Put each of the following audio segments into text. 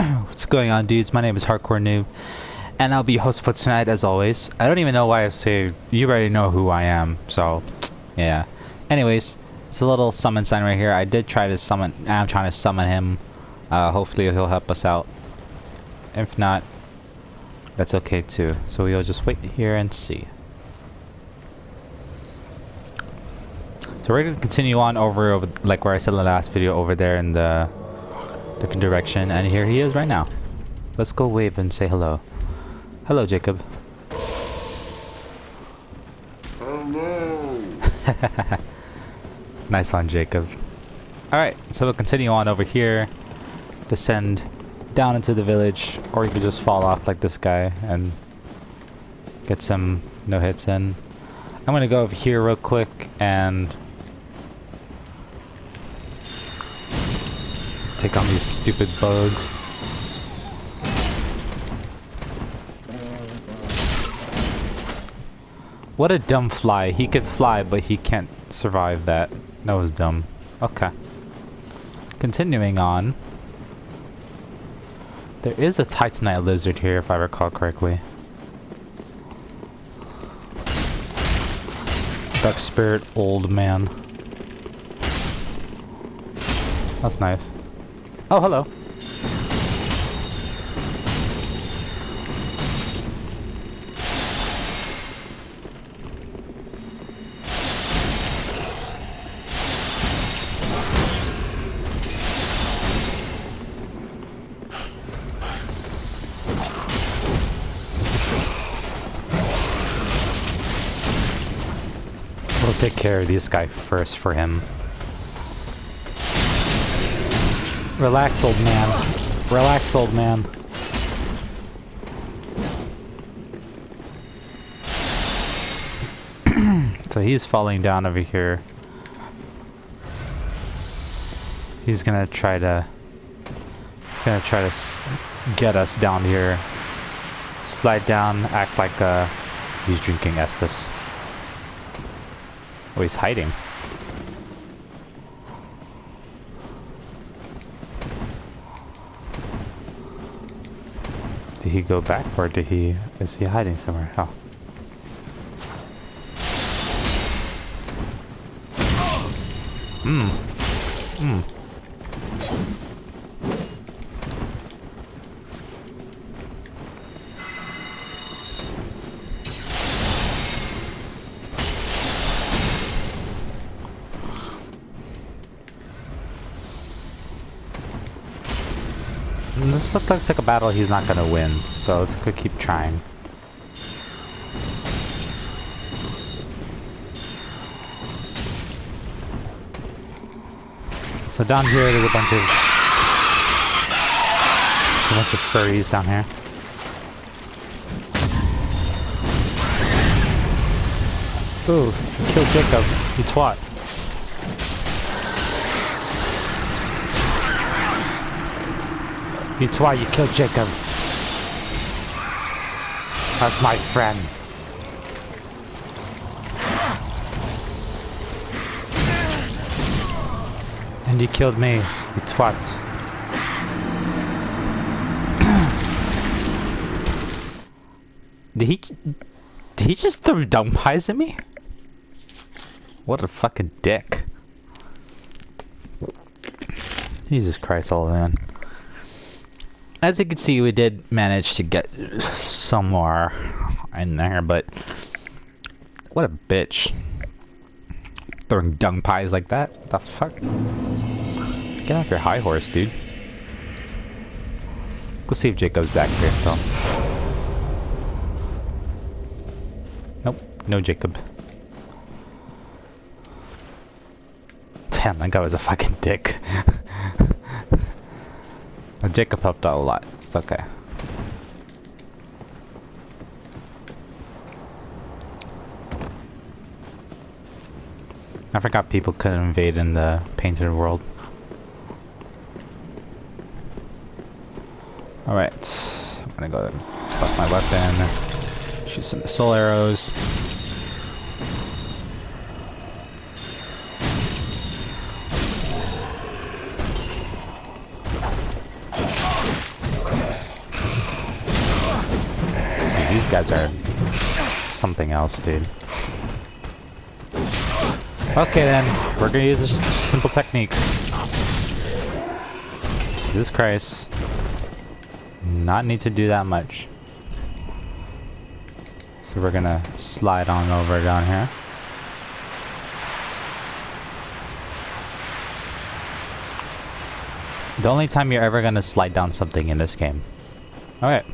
What's going on, dudes? My name is Hardcore Noob, and I'll be your host for tonight as always. I don't even know why I say you already know who I am, so yeah. Anyways, it's a little summon sign right here. I did try to summon. I'm trying to summon him. Hopefully he'll help us out. If not, that's okay too. So we'll just wait here and see. So we're gonna continue on over like where I said in the last video, over there in the different direction, and here he is right now. Let's go wave and say hello. Hello, Jacob. Hello. Nice one, Jacob. Alright, so we'll continue on over here, descend down into the village, or you could just fall off like this guy and get some no hits in. I'm gonna go over here real quick and take on these stupid bugs. What a dumb fly. He could fly, but he can't survive that. That was dumb. Okay. Continuing on. There is a Titanite lizard here, if I recall correctly. Dark Spirit Old Man. That's nice. Oh, hello. We'll take care of this guy first for him. Relax, old man. Relax, old man. So he's falling down over here. He's gonna try to get us down here. Slide down, act like he's drinking Estus. Oh, he's hiding. Did he go back, or is he hiding somewhere? Oh. This looks like a battle he's not gonna win, so let's go keep trying. So down here there's a bunch of furries down here. Ooh, kill Jacob, you twat. You twat, you killed Jacob. That's my friend. And you killed me, you twat. Did he just throw dung pies at me? What a fucking dick. Jesus Christ, old man. As you can see, we did manage to get somewhere in there, but what a bitch. Throwing dung pies like that? What the fuck? Get off your high horse, dude. Go see if Jacob's back here still. Nope, no Jacob. Damn, that guy was a fucking dick. Jacob helped out a lot. It's okay. I forgot people could invade in the painted world. Alright. I'm gonna go buff my weapon. Shoot some soul arrows. guys are something else, dude. Okay then, we're gonna use a simple technique. Jesus Christ. Not need to do that much. So we're gonna slide on over down here. The only time you're ever gonna slide down something in this game. Okay.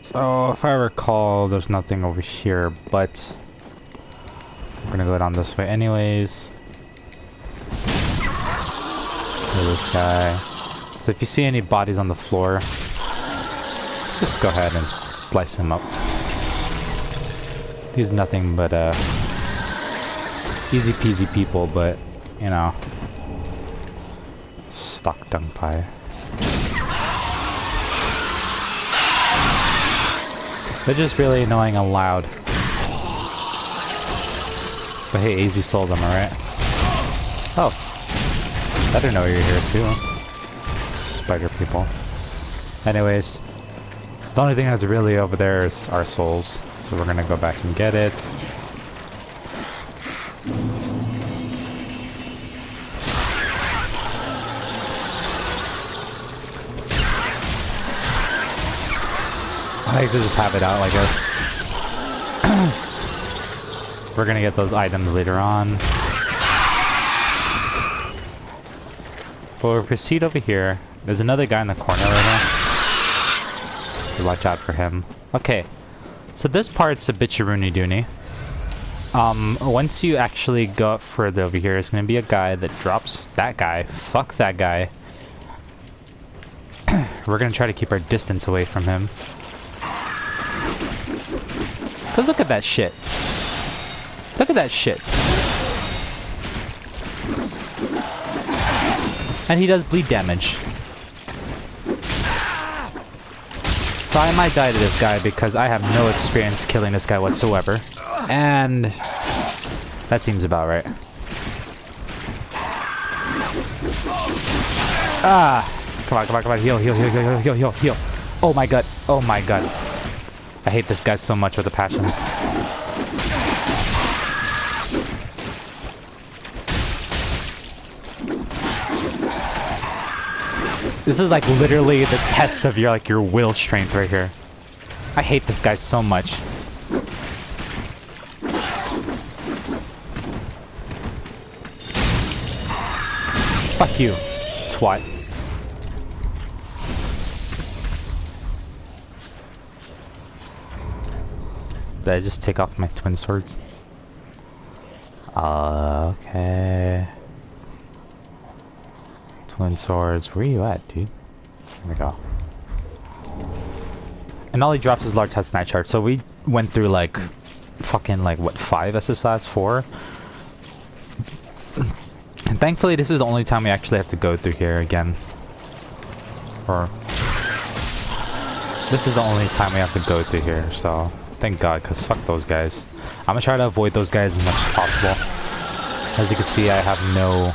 So if I recall, there's nothing over here, but we're gonna go down this way anyways. Look at this guy. So if you see any bodies on the floor, just go ahead and slice him up. He's nothing but easy peasy people, but you know, stock dung pie. They're just really annoying and loud. But hey, AZ sold them, alright? Oh. I didn't know you were here too. Spider people. Anyways. The only thing that's really over there is our souls. So we're gonna go back and get it. I could just have it out like this. We're gonna get those items later on. But we'll proceed over here. There's another guy in the corner right now. So watch out for him. Okay. So this part's a bitcharoonie dooney. Once you actually go up further over here, there's gonna be a guy that drops that guy. Fuck that guy. We're gonna try to keep our distance away from him. Cause look at that shit. Look at that shit. And he does bleed damage. So I might die to this guy because I have no experience killing this guy whatsoever. And that seems about right. Ah! Come on, come on, come on. Heal, heal, heal, heal, heal, heal, heal. Oh my god. Oh my god. I hate this guy so much with a passion. This is like literally the test of your will strength right here. I hate this guy so much. Fuck you, twat. Did I just take off my twin swords? Okay. Twin swords, where are you at, dude? There we go. And all he drops is large test night chart. So we went through like fucking like what, 5 SS class, 4? And thankfully this is the only time we actually have to go through here again. Or this is the only time we have to go through here, so thank God, because fuck those guys. I'm gonna try to avoid those guys as much as possible. As you can see, I have no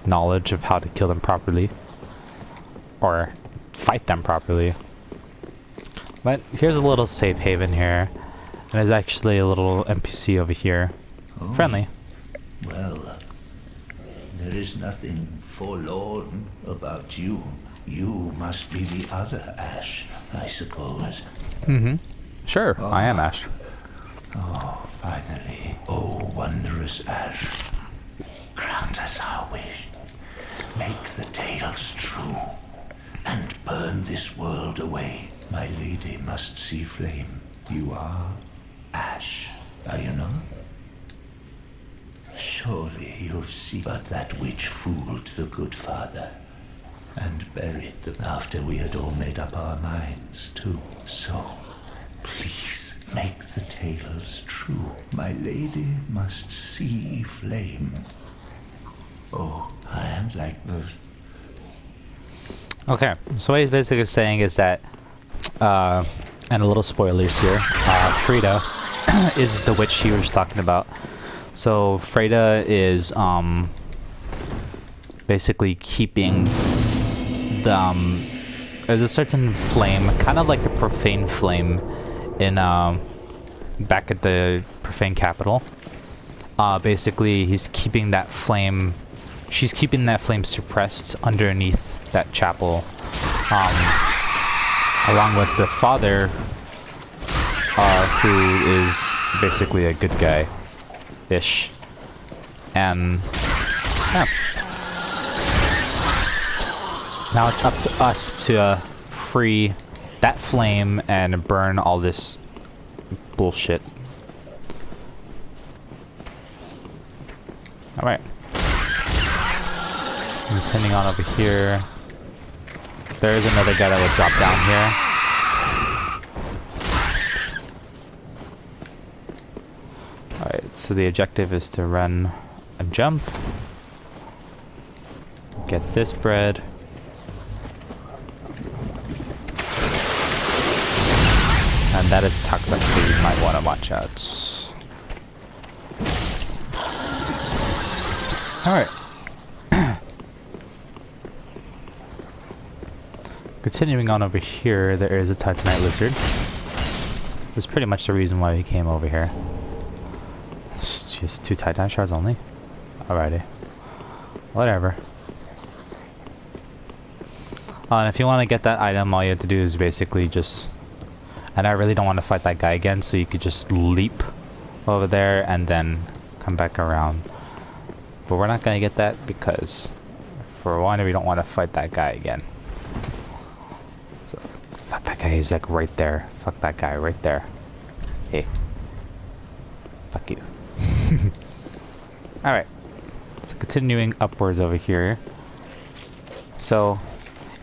knowledge of how to kill them properly. Or fight them properly. But here's a little safe haven here. And there's actually a little NPC over here. Oh. Friendly. Well, there is nothing forlorn about you. You must be the other Ash, I suppose. Mm-hmm. Sure, I am Ash. Oh, finally. Oh, wondrous Ash. Grant us our wish. Make the tales true. And burn this world away. My lady must see flame. You are Ash, are you not? Surely you've seen but that which fooled the good father. And buried them after we had all made up our minds, too. So, please, make the tales true. My lady must see flame. Oh, I am like those. Okay, so what he's basically saying is that, and a little spoilers here, Frida is the witch he was talking about. So Frida is basically keeping the there's a certain flame, kind of like the profane flame in back at the profane capital. Basically, he's keeping that flame. She's keeping that flame suppressed underneath that chapel, along with the father, who is basically a good guy-ish, and yeah. Now it's up to us to free that flame and burn all this bullshit. Alright. I'm sending on over here. There's another guy that will drop down here. Alright, so the objective is to run a jump. Get this bread. And that is toxic, so you might want to watch out. Alright. Continuing on over here, there is a Titanite lizard. That's pretty much the reason why he came over here. It's just 2 Titanite shards only. Alrighty. Whatever. And if you want to get that item, all you have to do is basically just... And I really don't want to fight that guy again, so you could just leap over there and then come back around. But we're not going to get that because, for one, we don't want to fight that guy again. So, fuck that guy, he's like right there. Fuck that guy right there. Hey. Fuck you. Alright. So continuing upwards over here. So,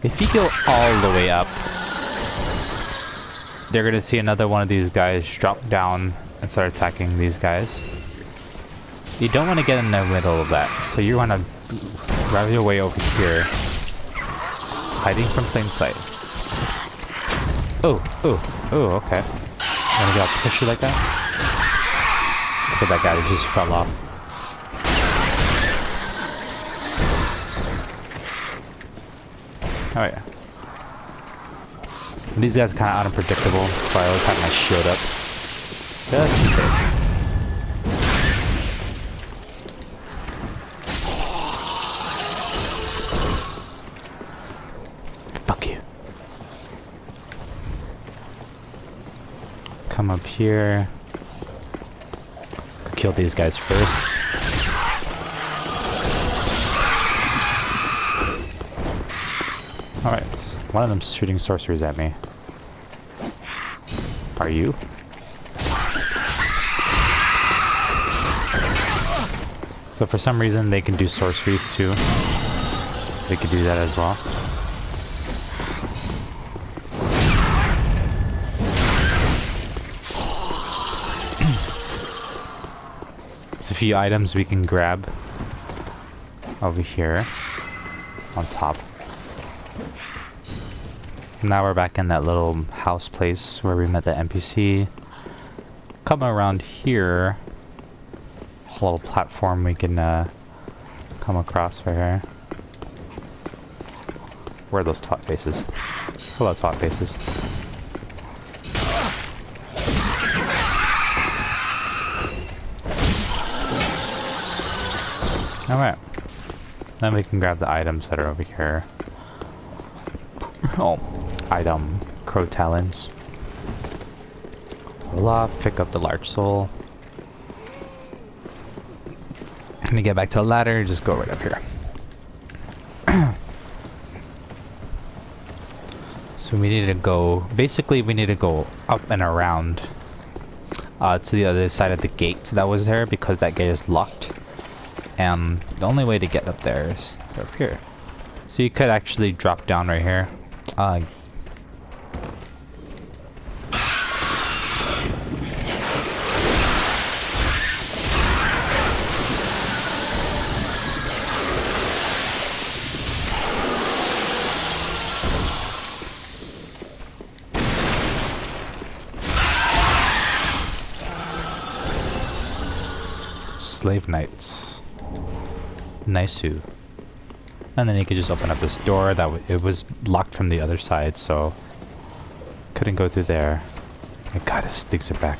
if you go all the way up, they're gonna see another one of these guys drop down and start attacking these guys. You don't want to get in the middle of that, so you want to grab your way over here, hiding from plain sight. Oh, okay. Wanna get push you like that? Look at that guy, he just fell off. Oh yeah. These guys are kind of unpredictable, so I always have my shield up. Just in case. Fuck you. Come up here. Let's kill these guys first. Alright, one of them's shooting sorceries at me. Are you? So for some reason they can do sorceries too. They could do that as well. There's a few items we can grab over here on top. Now we're back in that little house place where we met the NPC. Come around here, a little platform we can come across right here. Where are those twat faces? Hello, twat faces. Alright. Then we can grab the items that are over here. Oh. Item, crow talons. Roll off, pick up the large soul. And to get back to the ladder, just go right up here. So we need to go, basically we need to go up and around to the other side of the gate that was there because that gate is locked. And the only way to get up there is up here. So you could actually drop down right here. Slave Knights. Nice. And then he could just open up this door that it was locked from the other side, so couldn't go through there. My god, his sticks are back.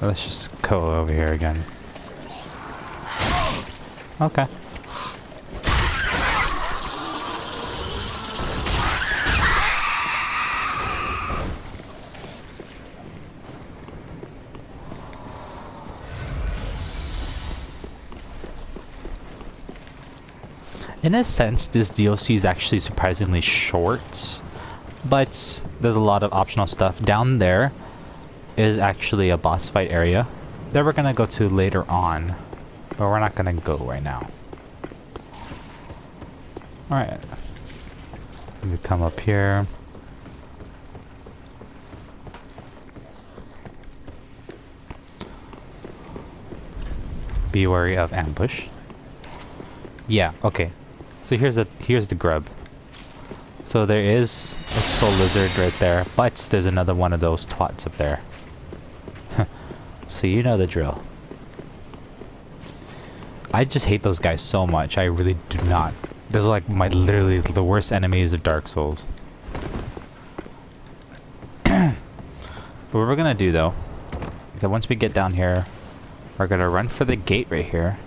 Let's just go over here again. Okay. In a sense, this DLC is actually surprisingly short, but there's a lot of optional stuff. Down there is actually a boss fight area that we're gonna go to later on, but we're not gonna go right now. Alright. Let me come up here. Be wary of ambush. Yeah, okay. So here's the grub. So there is a soul lizard right there, but there's another one of those twats up there. So you know the drill. I just hate those guys so much. I really do not. Those are like literally the worst enemies of Dark Souls. But what we're gonna do though is that once we get down here, we're gonna run for the gate right here.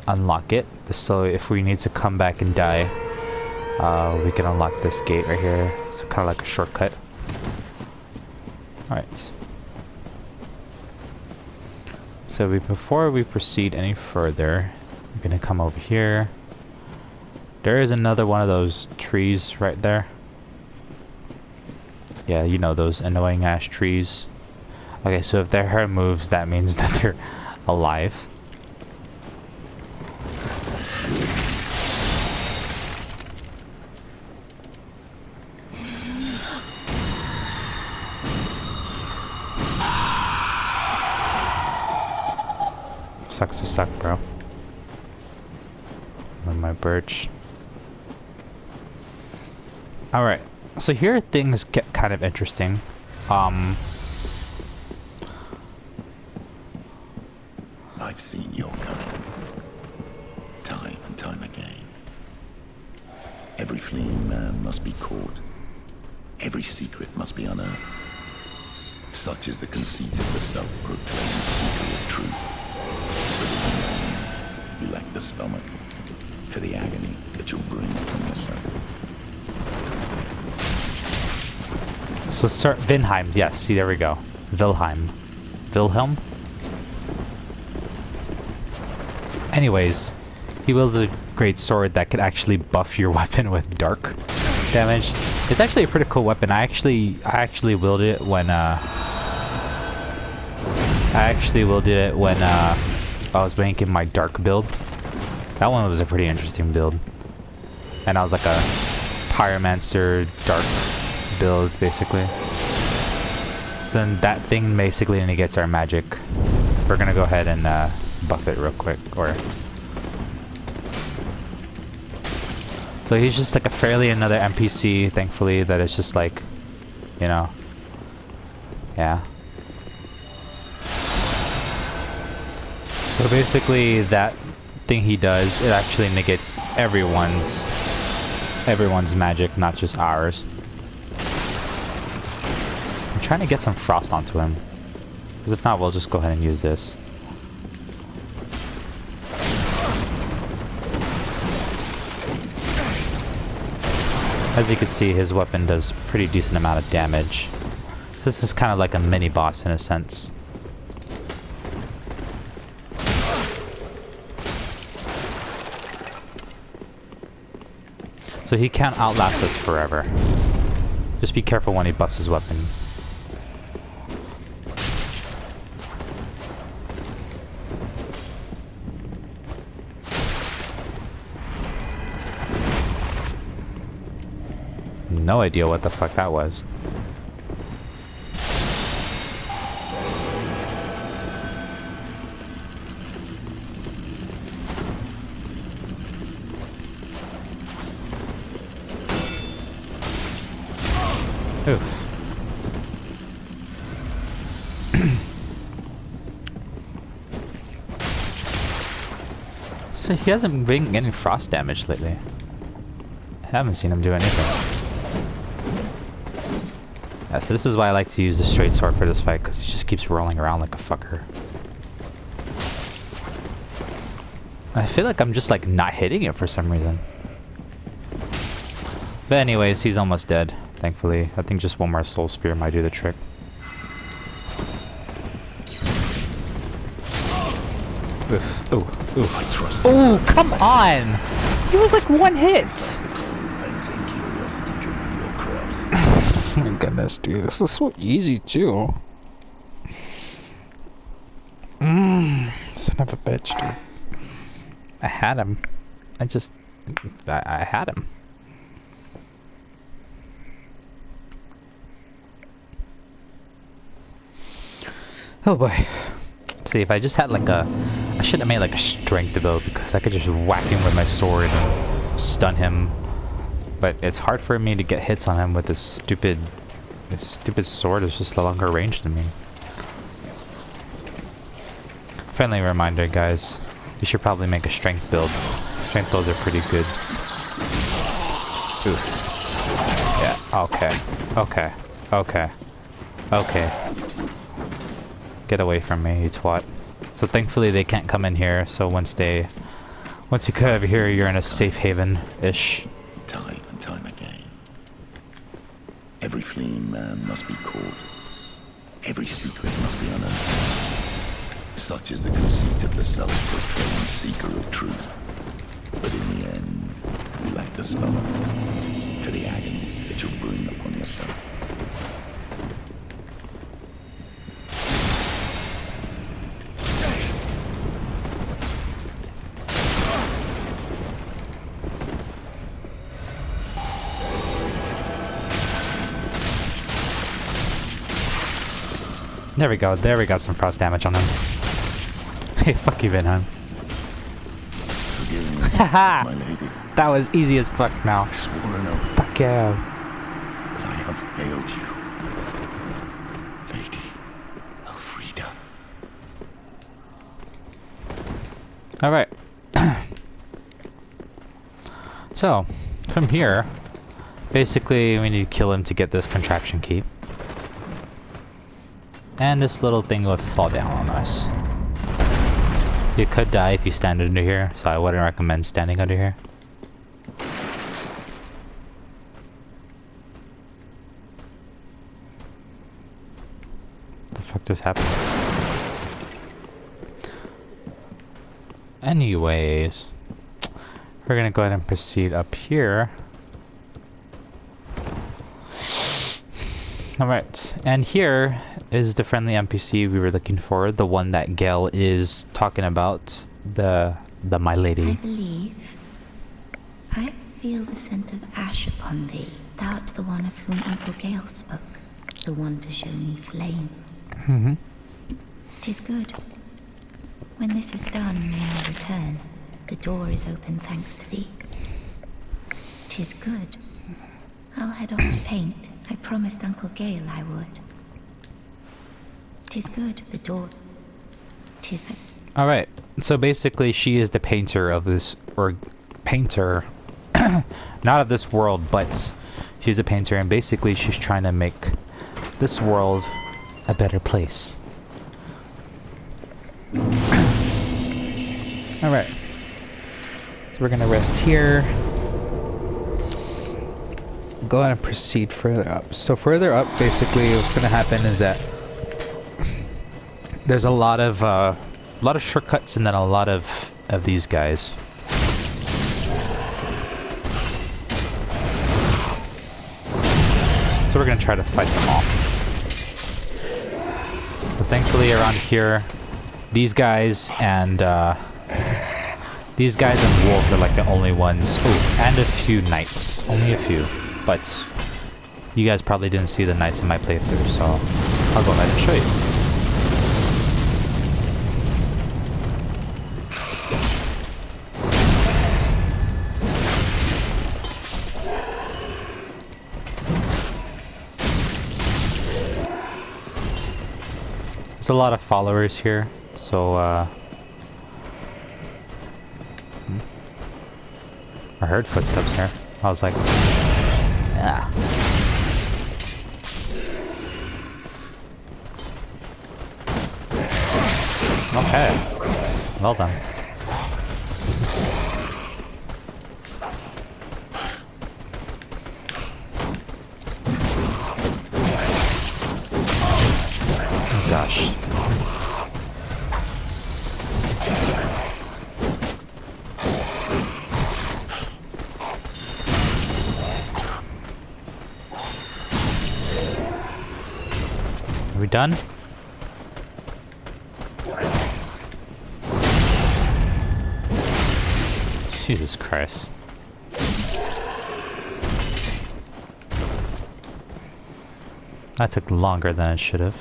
Unlock it, so if we need to come back and die, we can unlock this gate right here. It's kind of like a shortcut. Alright. So before we proceed any further, we're gonna come over here. There is another one of those trees right there. Yeah, you know, those annoying ass trees. Okay, so if their hair moves, that means that they're alive. Sucks to suck, bro. With my birch. Alright, so here things get kind of interesting. I've seen your kind, time and time again. Every fleeing man must be caught. Every secret must be unearthed. Such is the conceit of the self-proclaimed seeker of truth. You lack the stomach for the agony that you'll bring from yourself. So Sir Vinheim, yes, see, there we go. Wilhelm. Anyways, he wields a great sword that could actually buff your weapon with dark damage. It's actually a pretty cool weapon. I actually wielded it when I was making my dark build. That one was a pretty interesting build. And I was like a pyromancer dark build, basically. So then that thing basically negates our magic. We're gonna go ahead and buff it real quick, or... So he's just like a fairly another NPC, thankfully, that is just like, you know... Yeah. So basically, that thing he does, it actually negates everyone's magic, not just ours. I'm trying to get some frost onto him, because if not, we'll just go ahead and use this. As you can see, his weapon does pretty decent amount of damage. So this is kind of like a mini boss in a sense. So he can't outlast us forever. Just be careful when he buffs his weapon. No idea what the fuck that was. Oof. So he hasn't been getting frost damage lately. I haven't seen him do anything. Yeah, so this is why I like to use the straight sword for this fight, because he just keeps rolling around like a fucker. I feel like I'm just like not hitting it for some reason. But anyways, he's almost dead, thankfully. I think just one more soul spear might do the trick. Oof, ooh, oof. Oh, come on! He was like one hit! Oh my goodness, dude, this is so easy too. Son of a bitch, dude. I had him. I had him. Oh boy. Let's see, if I just had like a... I should have made like a strength build, because I could just whack him with my sword and stun him. But it's hard for me to get hits on him with this stupid sword. It's just a longer range than me. Friendly reminder, guys. You should probably make a strength build. Strength builds are pretty good. Oof. Yeah, okay. Okay. Okay. Okay. Get away from me, you twat. So thankfully they can't come in here, so once you come over here, you're in a safe haven-ish. Time and time again. Every fleeing man must be caught. Every secret must be unearthed. Such is the conceit of the self-proclaimed seeker of truth. But in the end, you lack the stomach for the agony that you'll bring upon yourself. There we go, there we got some frost damage on him. Hey, fuck you, Vinheim. Forgive me, Haha! my lady. That was easy as fuck now. I swore an oath Fuck yeah. that I have failed you. Lady Elfrida. Alright. So, from here, basically we need to kill him to get this contraption key. And this little thing would fall down on us. You could die if you stand under here, so I wouldn't recommend standing under here. The fuck just happened? Anyways, we're gonna go ahead and proceed up here. Alright, and here is the friendly NPC we were looking for, the one that Gale is talking about, the My Lady. I believe. I feel the scent of ash upon thee. Thou art the one of whom Uncle Gale spoke, the one to show me flame. Mm-hmm. 'Tis good. When this is done, may I return. The door is open thanks to thee. 'Tis good. I'll head off to paint. I promised Uncle Gale I would. 'Tis good, the door. 'Tis... Alright, so basically she is the painter of this, or painter, not of this world, but she's a painter, and basically she's trying to make this world a better place. Alright, so we're gonna rest here. Go ahead and proceed further up. So further up, basically what's gonna happen is that there's a lot of shortcuts and then a lot of these guys. So we're gonna try to fight them off. But thankfully around here, these guys and wolves are like the only ones. Oh, and a few knights. Only a few. But you guys probably didn't see the knights in my playthrough, so I'll go ahead and show you. There's a lot of followers here, so I heard footsteps here. I was like, yeah. Okay. Well done. Oh gosh. Are we done? Jesus Christ. That took longer than it should have.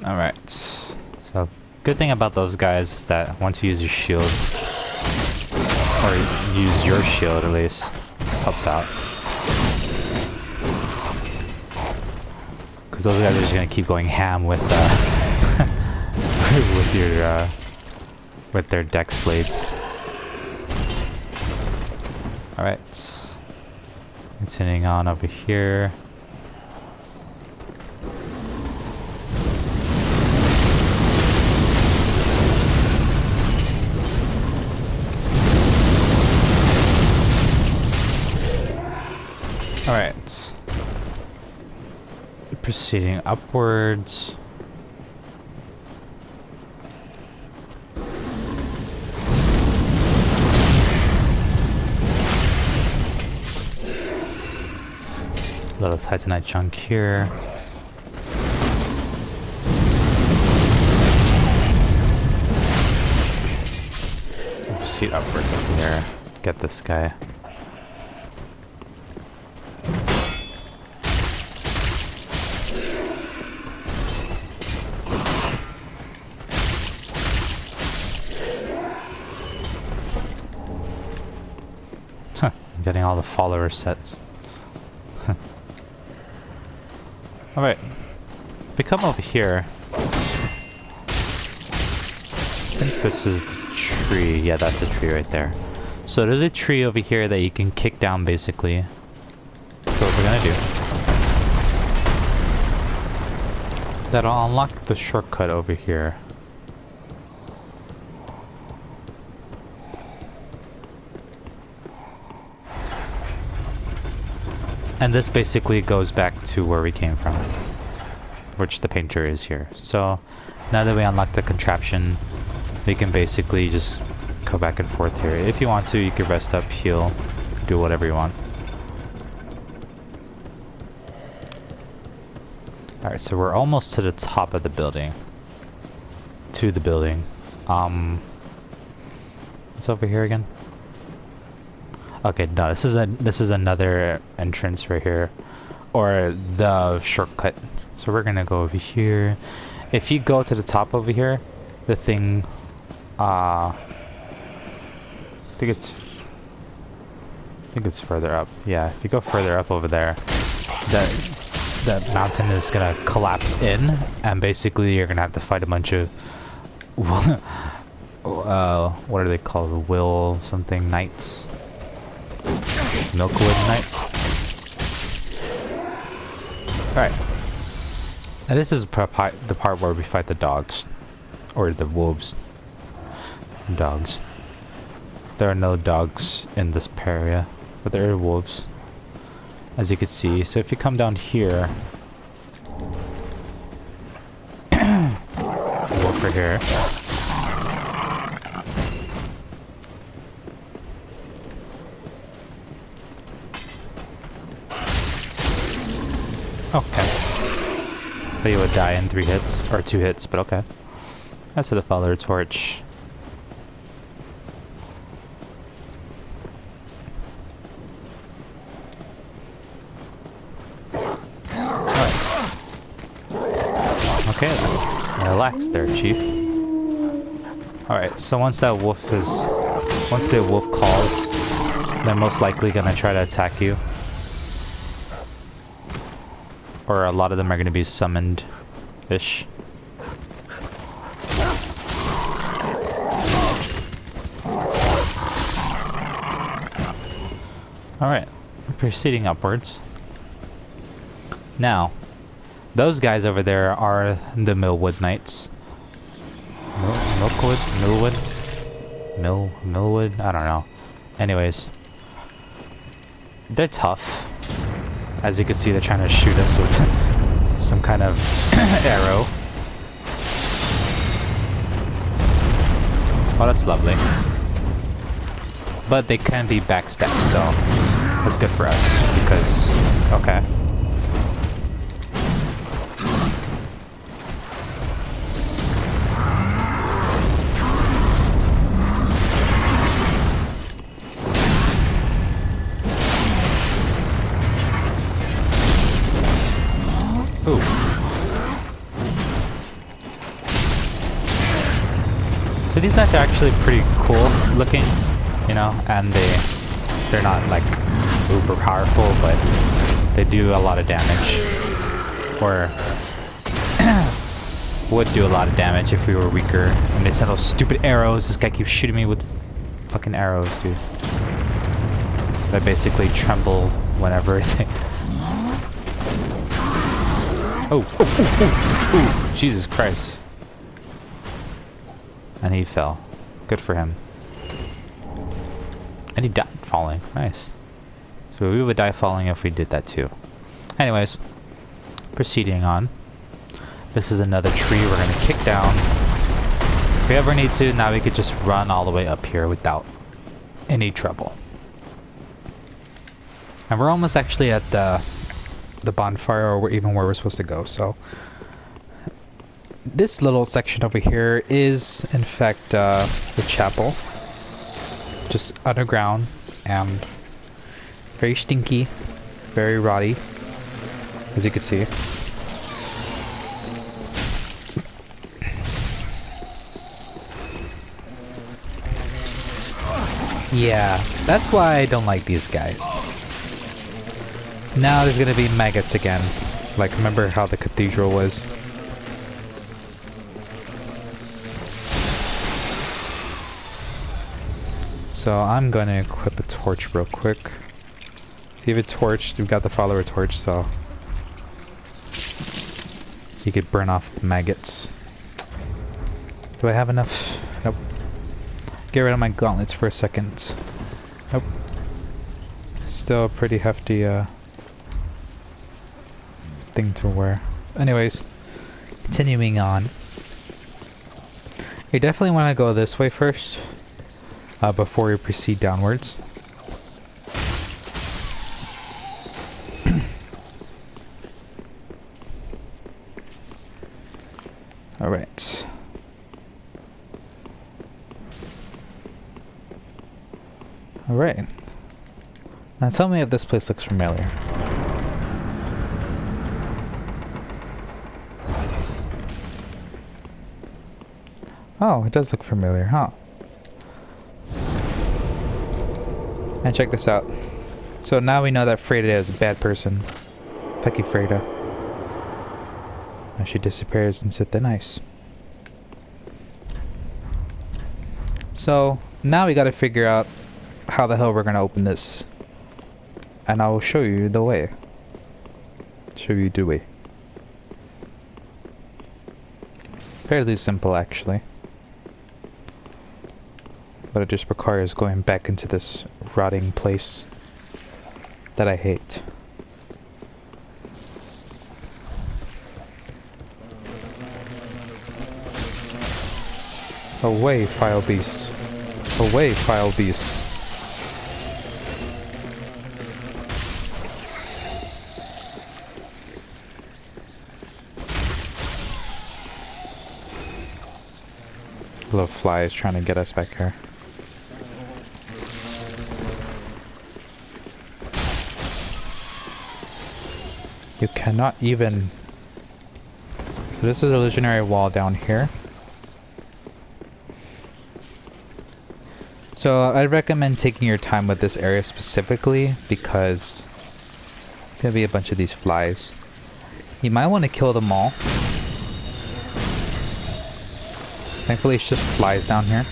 Alright. So, good thing about those guys is that once you use your shield, or use your shield at least, helps out. Because those guys are just gonna keep going ham with with your with their dex blades. Alright. Continuing on over here. Alright. Proceeding upwards. Little Titanite chunk here. Proceed upwards over there. Get this guy. Getting all the follower sets. Alright. If we come over here, I think this is the tree. Yeah, that's a tree right there. So there's a tree over here that you can kick down basically. That's what we're gonna do. That'll unlock the shortcut over here. And this basically goes back to where we came from, which the painter is here. So now that we unlock the contraption, we can basically just go back and forth here. If you want to, you can rest up, heal, do whatever you want. Alright, so we're almost to the top of the building. What's over here again? Okay, no, this is another entrance right here, or the shortcut. So we're gonna go over here. If you go to the top over here, the thing, I think it's further up. Yeah, if you go further up over there, that mountain is gonna collapse in, and basically you're gonna have to fight a bunch of what are they called? Will something knights. Milkwood Knights. Alright. Now this is the part where we fight the dogs. Or the wolves. Dogs. There are no dogs in this area, but there are wolves, as you can see. So if you come down here, wolf right here. Okay. But you would die in 3 hits, or 2 hits, but okay. That's the follower torch. Okay then. Relax there, Chief. Alright, so once the wolf calls, they're most likely gonna try to attack you. Or a lot of them are going to be summoned-ish. Alright, proceeding upwards. Now, those guys over there are the Millwood Knights. Millwood? Millwood? I don't know. Anyways. They're tough. As you can see, they're trying to shoot us with some kind of arrow. Oh, that's lovely. But they can be backstabbed, so that's good for us, because... okay. Ooh. So these knights are actually pretty cool looking, you know, and they're not like uber powerful, but they do a lot of damage. Or would do a lot of damage if we were weaker. And they send those stupid arrows. This guy keeps shooting me with fucking arrows, dude. I basically tremble whenever they... Oh, Jesus Christ. And he fell. Good for him. And he died falling. Nice. So we would die falling if we did that too. Anyways, proceeding on. This is another tree we're going to kick down. If we ever need to, now we could just run all the way up here without any trouble. And we're almost actually at the bonfire, or even where we're supposed to go, so this little section over here is in fact the chapel, just underground and very stinky, very rotty, as you can see. Yeah, that's why I don't like these guys. Now there's gonna be maggots again. Like, remember how the cathedral was? So I'm gonna equip a torch real quick. If you have a torch, we've got the follower torch, so you could burn off the maggots. Do I have enough? Nope. Get rid of my gauntlets for a second. Nope. Still a pretty hefty thing to wear. Anyways, continuing on. We definitely want to go this way first, before we proceed downwards. Alright. Alright. Now tell me if this place looks familiar. Oh, it does look familiar, huh? And check this out. So now we know that Freyda is a bad person. Lucky Freyda. And she disappears into the ice. So now we gotta figure out how the hell we're gonna open this. And I will show you the way. Show you the way. Fairly simple, actually. But it just requires going back into this rotting place that I hate. Away, File Beast. Away, File Beast. Little fly is trying to get us back here. You cannot even... So this is a legendary wall down here. So I'd recommend taking your time with this area specifically because there's gonna be a bunch of these flies. You might want to kill them all. Thankfully it's just flies down here.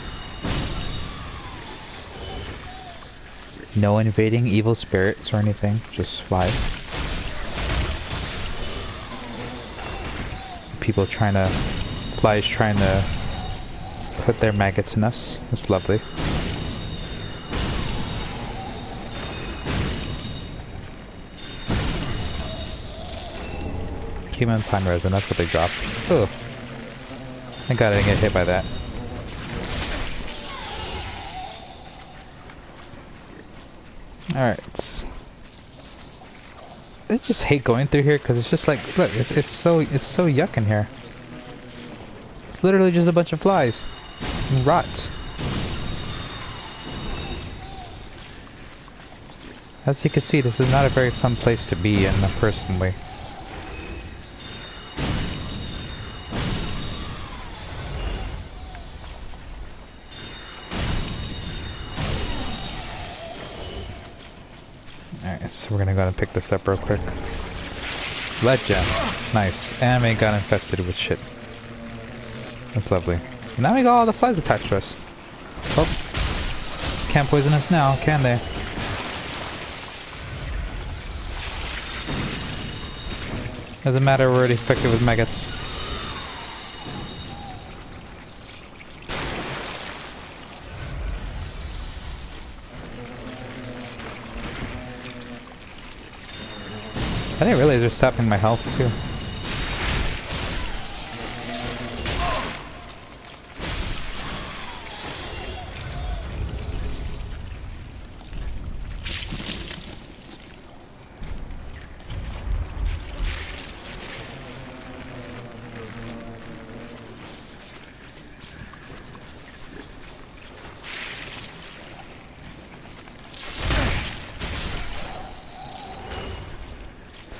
No invading evil spirits or anything, just flies. Flies trying to put their maggots in us. That's lovely. Human pine resin, that's what they drop. Oh. Thank God I didn't get hit by that. Alright. I just hate going through here because it's just like, look, it's so yuck in here. It's literally just a bunch of flies and rots. As you can see, this is not a very fun place to be in personally. Alright, so we're gonna go and pick this up real quick. Lead gem. Nice. And we got infested with shit. That's lovely. Now we got all the flies attached to us. Oh. Can't poison us now, can they? Doesn't matter, we're already infected with maggots. I didn't realize they're sapping my health too.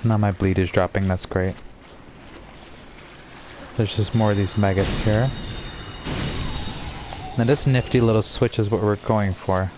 Now my bleed is dropping, that's great. There's just more of these maggots here. Now this nifty little switch is what we're going for.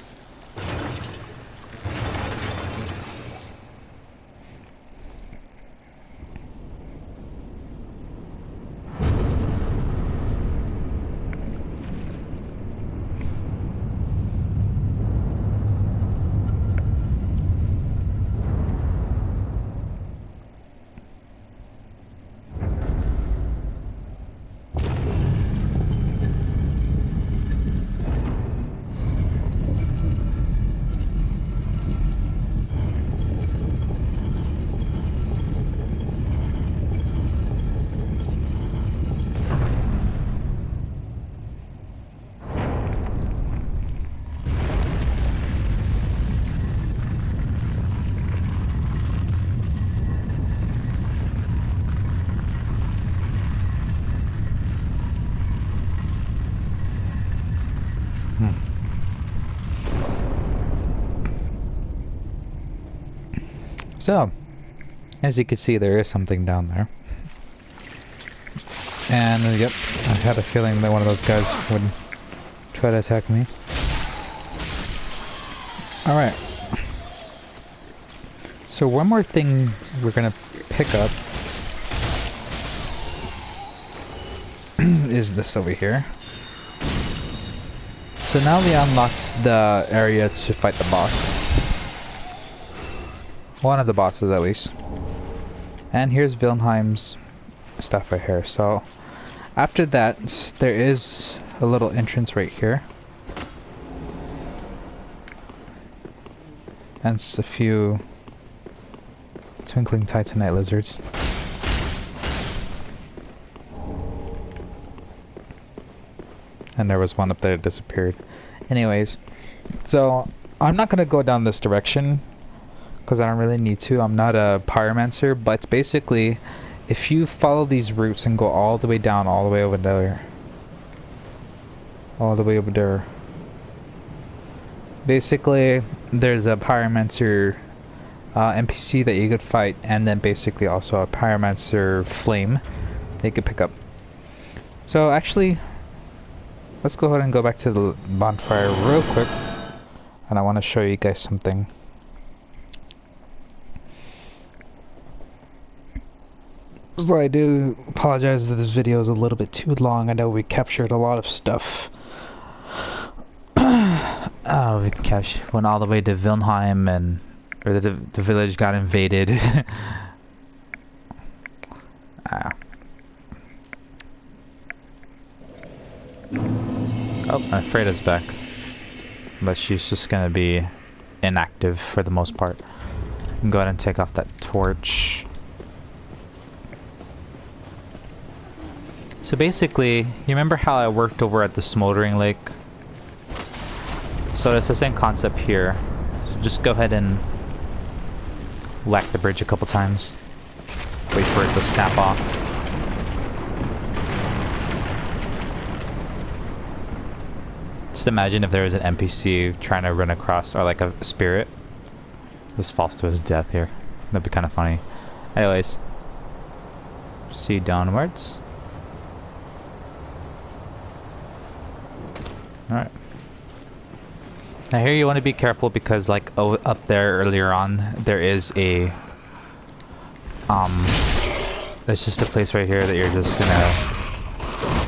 So, as you can see, there is something down there. And, yep, I had a feeling that one of those guys would try to attack me. Alright. So one more thing we're gonna pick up is this over here. So now we unlocked the area to fight the boss. One of the bosses, at least. And here's Vilnheim's stuff right here. So, after that, there is a little entrance right here. And a few twinkling titanite lizards. And there was one up there that disappeared. Anyways, so I'm not going to go down this direction because I don't really need to. I'm not a pyromancer, but basically if you follow these routes and go all the way down, all the way over there, basically there's a pyromancer NPC that you could fight, and then basically also a pyromancer flame that you could pick up. So actually, let's go ahead and go back to the bonfire real quick, and I want to show you guys something. So I do apologize that this video is a little bit too long. I know we captured a lot of stuff. We went all the way to Vilnheim, and or the village got invaded. Oh, Freyda's back, but she's just gonna be inactive for the most part. Go ahead and take off that torch. So basically, you remember how I worked over at the Smoldering Lake? So it's the same concept here. So just go ahead and whack the bridge a couple times. Wait for it to snap off. Just imagine if there was an NPC trying to run across, or like a spirit. Just falls to his death here. That'd be kind of funny. Anyways. See downwards. Alright. Now here you want to be careful because like up there earlier on there is a there's just a place right here that you're just gonna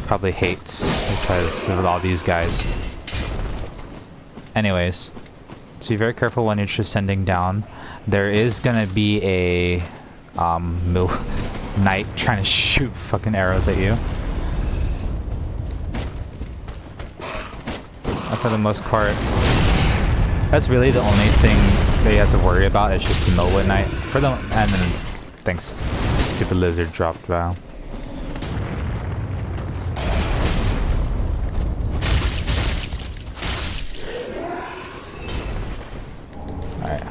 probably hate because of all these guys. Anyways, so be very careful when you're descending down. There is gonna be a knight trying to shoot fucking arrows at you. For the most part, that's really the only thing that you have to worry about. It's just the Millwood Knight. For the and then thanks, stupid lizard dropped down. Alright.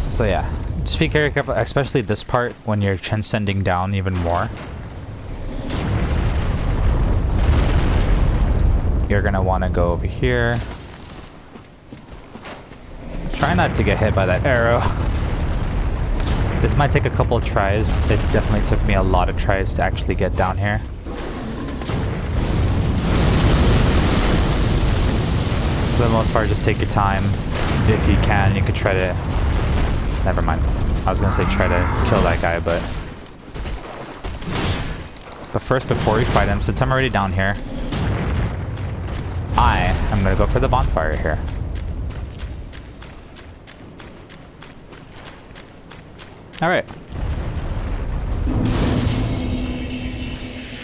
So yeah, just be very careful, especially this part when you're transcending down even more. You're gonna want to go over here. Try not to get hit by that arrow. This might take a couple of tries. It definitely took me a lot of tries to actually get down here. For the most part, just take your time. If you can, you could try to... Never mind. I was gonna say try to kill that guy, but... But first, before we fight him, since I'm already down here, I'm gonna go for the bonfire here. Alright.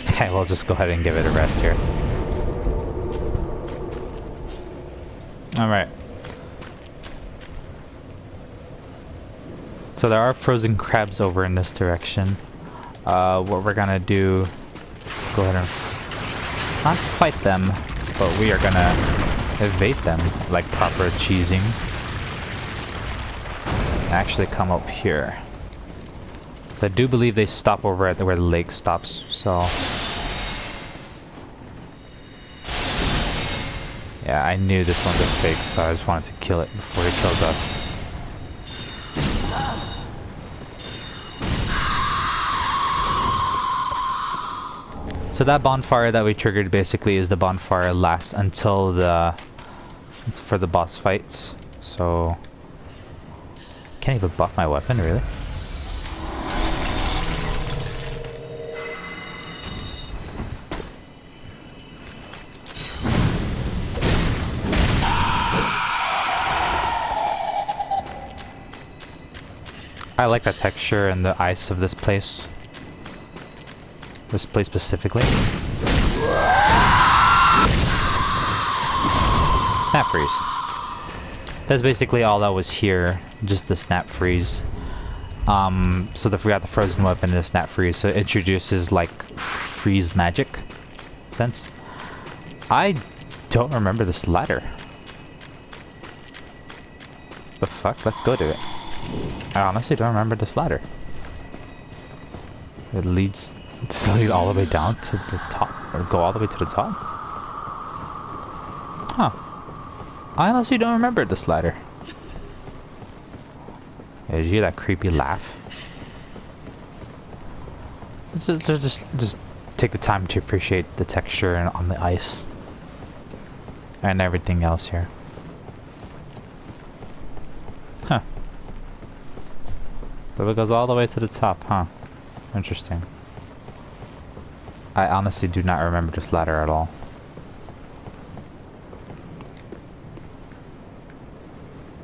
Okay, we'll just go ahead and give it a rest here. Alright. So there are frozen crabs over in this direction. What we're gonna do is go ahead and not fight them, but we are gonna evade them like proper cheesing. Actually come up here. So I do believe they stop over at where the lake stops, so... Yeah, I knew this one's a fake, so I just wanted to kill it before it kills us. So that bonfire that we triggered basically is the bonfire lasts until it's for the boss fights. So can't even buff my weapon, really. I like the texture and the ice of this place. This place specifically. Snap freeze. That's basically all that was here, just the snap freeze. So we got the frozen weapon and the snap freeze, so it introduces like freeze magic sense. I don't remember this ladder. The fuck? Let's go to it. I honestly don't remember this ladder. It leads... Does it lead all the way down to the top? Or go all the way to the top? Huh. I honestly don't remember this ladder. Yeah, did you hear that creepy laugh? Just take the time to appreciate the texture and on the ice. And everything else here. Huh. So it goes all the way to the top, huh? Interesting. I honestly do not remember this ladder at all.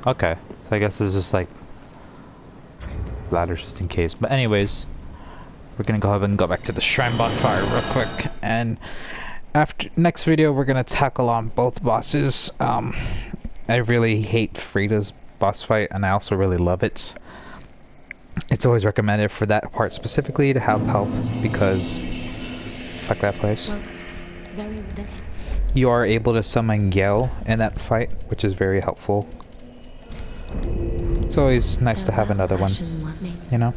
Okay, so I guess it's just like ladders just in case. But anyways, we're gonna go ahead and go back to the shrine bonfire real quick, and after next video we're gonna tackle on both bosses. I really hate Frida's boss fight, and I also really love it. It's always recommended for that part specifically to have help because fuck that place. You are able to summon Yell in that fight, which is very helpful. It's always nice to have another one, you know?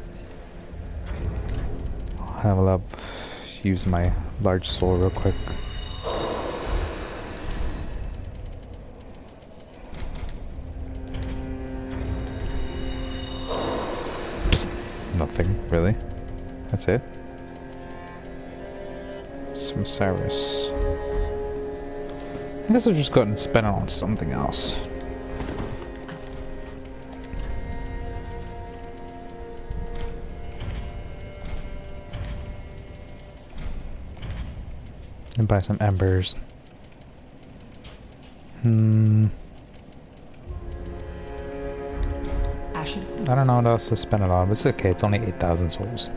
I will use my large soul real quick. Nothing, really. That's it. Some Cyrus. I guess I'll just go ahead and spend it on something else. And buy some embers. I don't know what else to spend it on, but it's okay, it's only 8,000 souls.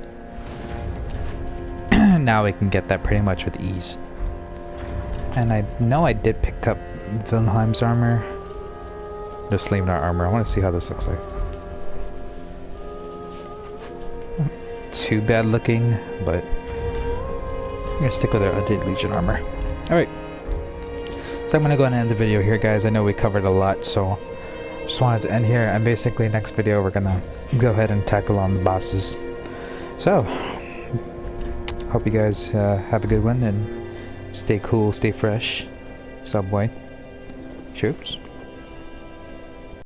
Now we can get that pretty much with ease. And I know I did pick up Wilhelm's armor. Just leaving our armor. I want to see how this looks like. Too bad looking, but I'm gonna stick with our Undead Legion armor. Alright. So I'm gonna go ahead and end the video here, guys. I know we covered a lot, so just wanted to end here. And basically next video we're gonna go ahead and tackle on the bosses. So hope you guys have a good one and stay cool, stay fresh. Subway. Troops.